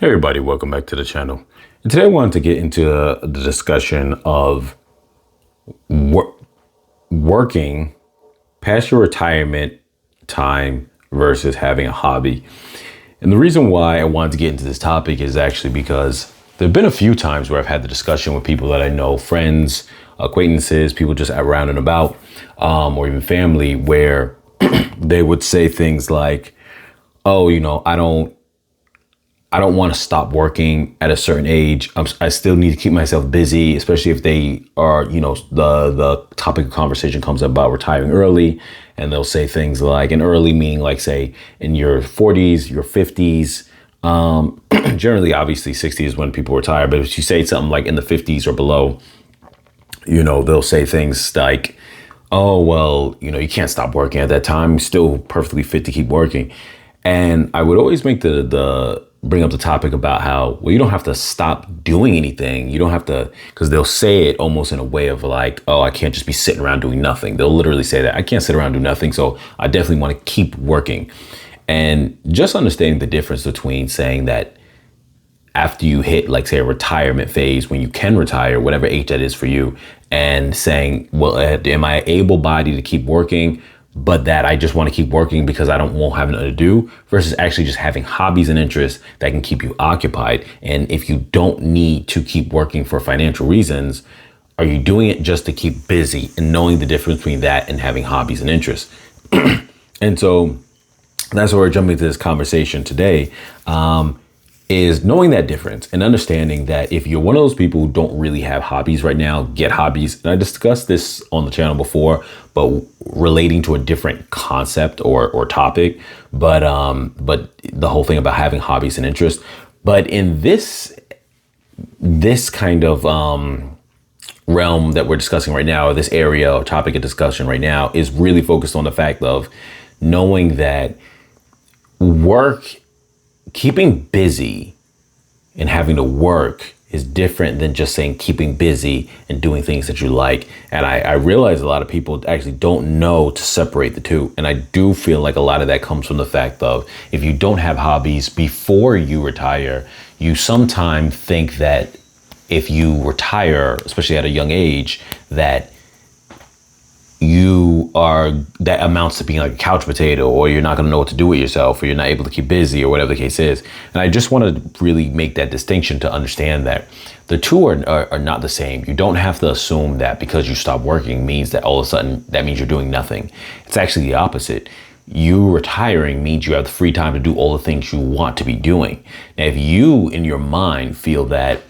Hey everybody, welcome back to the channel. And today I wanted to get into the discussion of working past your retirement time versus having a hobby. And the reason why I wanted to get into this topic is actually because there have been a few times where I've had the discussion with people that I know, friends, acquaintances, people just around and about, or even family, where they would say things like, oh, I don't want to stop working at a certain age. I still need to keep myself busy, especially if they are, the topic of conversation comes up about retiring early. And they'll say things like, and early meaning like, say, in your 40s, your 50s. Generally, obviously, 60s is when people retire. But if you say something like in the 50s or below, they'll say things like, oh, well, you can't stop working at that time. You're still perfectly fit to keep working. And I would always make bring up the topic about how, well, you don't have to stop doing anything. You don't have to, because they'll say it almost in a way of like, oh, I can't just be sitting around doing nothing. They'll literally say that I can't sit around and do nothing. So I definitely want to keep working. And just understanding the difference between saying that after you hit, like, say, a retirement phase, when you can retire, whatever age that is for you, and saying, well, am I able-bodied to keep working, but that I just want to keep working because won't have nothing to do, versus actually just having hobbies and interests that can keep you occupied. And if you don't need to keep working for financial reasons, are you doing it just to keep busy, and knowing the difference between that and having hobbies and interests? And so that's where we're jumping into this conversation today, is knowing that difference and understanding that if you're one of those people who don't really have hobbies right now, get hobbies. And I discussed this on the channel before, but relating to a different concept or topic, but the whole thing about having hobbies and interests. But in this kind of realm that we're discussing right now, or this area or topic of discussion right now, is really focused on the fact of knowing that keeping busy and having to work is different than just saying keeping busy and doing things that you like. And I realize a lot of people actually don't know to separate the two. And I do feel like a lot of that comes from the fact of, if you don't have hobbies before you retire, you sometimes think that if you retire, especially at a young age, that that amounts to being like a couch potato, or you're not going to know what to do with yourself, or you're not able to keep busy, or whatever the case is. And I just want to really make that distinction to understand that the two are not the same. You don't have to assume that because you stop working means that all of a sudden that means you're doing nothing. It's actually the opposite. You retiring means you have the free time to do all the things you want to be doing. Now, if you in your mind feel that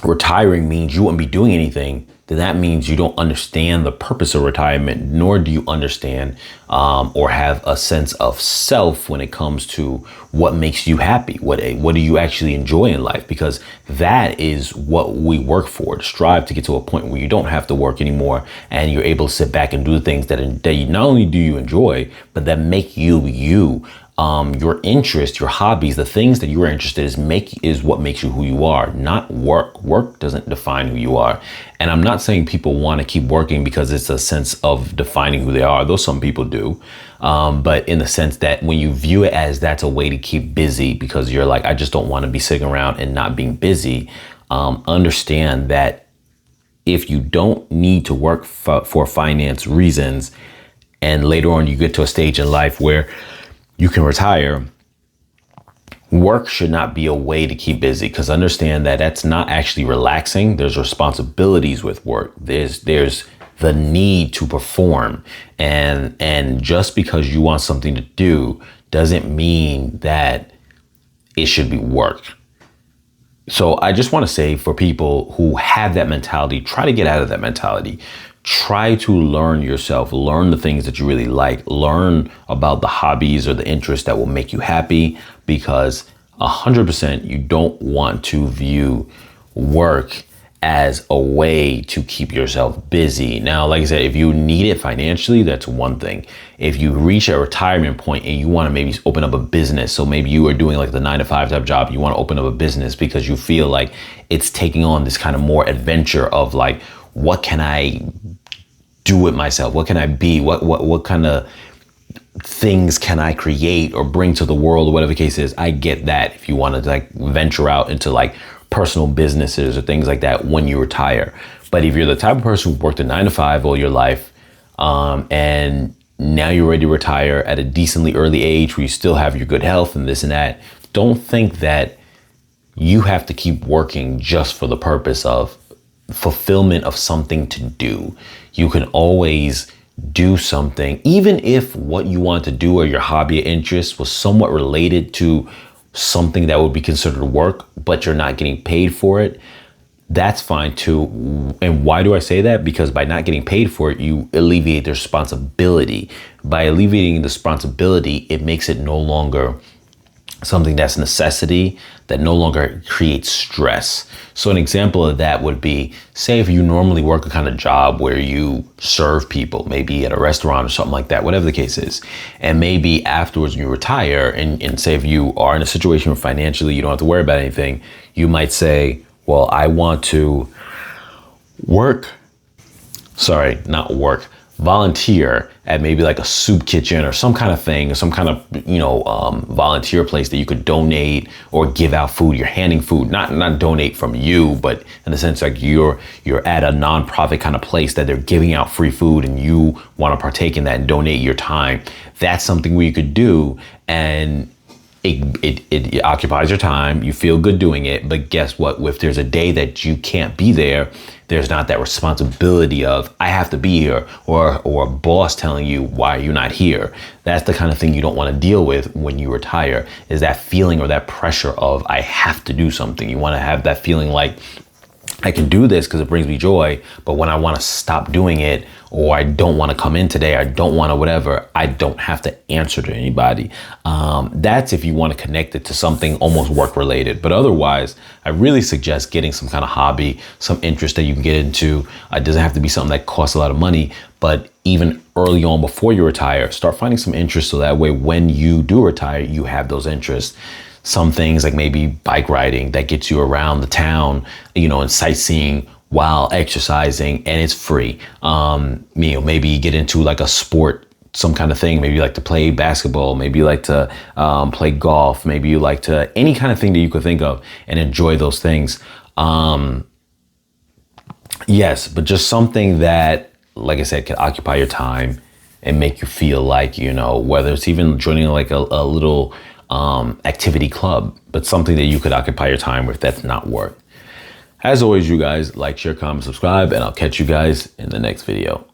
retiring means you wouldn't be doing anything, then that means you don't understand the purpose of retirement, nor do you understand or have a sense of self when it comes to what makes you happy. What do you actually enjoy in life? Because that is what we work for, to strive to get to a point where you don't have to work anymore, and you're able to sit back and do the things that you not only do you enjoy, but that make you you. Your interest, your hobbies, the things that you are interested in is what makes you who you are, not work. Work doesn't define who you are. And I'm not saying people want to keep working because it's a sense of defining who they are, though some people do. But in the sense that when you view it as that's a way to keep busy, because you're like, I just don't want to be sitting around and not being busy, understand that if you don't need to work for finance reasons, and later on you get to a stage in life where you can retire, work should not be a way to keep busy, because understand that that's not actually relaxing. There's responsibilities with work. There's the need to perform. And just because you want something to do doesn't mean that it should be work. So I just want to say, for people who have that mentality, try to get out of that mentality. Try to learn yourself, learn the things that you really like, learn about the hobbies or the interests that will make you happy, because 100% you don't want to view work as a way to keep yourself busy. Now, like I said, if you need it financially, that's one thing. If you reach a retirement point and you want to maybe open up a business, so maybe you are doing like the 9-to-5 type job, you want to open up a business because you feel like it's taking on this kind of more adventure of like, what can I do with myself? What can I be? What kind of things can I create or bring to the world or whatever the case is. I get that if you want to like venture out into like personal businesses or things like that when you retire. But if you're the type of person who worked a 9 to 5 all your life, and now you're ready to retire at a decently early age where you still have your good health and this and that, don't think that you have to keep working just for the purpose of fulfillment of something to do. You can always do something, even if what you want to do or your hobby or interest was somewhat related to something that would be considered work, but you're not getting paid for it. That's fine too. And why do I say that? Because by not getting paid for it, you alleviate the responsibility. By alleviating the responsibility, it makes it no longer something that's a necessity, that no longer creates stress. So an example of that would be, say if you normally work a kind of job where you serve people, maybe at a restaurant or something like that, whatever the case is. And maybe afterwards you retire and say if you are in a situation where financially you don't have to worry about anything, you might say, well, I want to volunteer at maybe like a soup kitchen or some kind of thing, or some kind of, volunteer place that you could donate or give out food. You're handing food, not donate from you, but in the sense like you're at a nonprofit kind of place that they're giving out free food and you want to partake in that and donate your time. That's something where you could do, and it occupies your time. You feel good doing it, but guess what? If there's a day that you can't be there, there's not that responsibility of I have to be here, or a boss telling you why you're not here. That's the kind of thing you don't want to deal with when you retire, is that feeling or that pressure of I have to do something. You want to have that feeling like I can do this because it brings me joy, but when I want to stop doing it, or I don't want to come in today, I don't want to whatever, I don't have to answer to anybody. That's if you want to connect it to something almost work related. But otherwise, I really suggest getting some kind of hobby, some interest that you can get into. It doesn't have to be something that costs a lot of money, but even early on before you retire, start finding some interest so that way when you do retire, you have those interests. Some things like maybe bike riding that gets you around the town, and sightseeing while exercising, and it's free. Maybe you get into like a sport, some kind of thing. Maybe you like to play basketball. Maybe you like to play golf. Maybe you like to, any kind of thing that you could think of and enjoy those things. Yes, but just something that, like I said, can occupy your time and make you feel like, whether it's even joining like a little activity club, but something that you could occupy your time with that's not work. As always, you guys, like, share, comment, subscribe, and I'll catch you guys in the next video.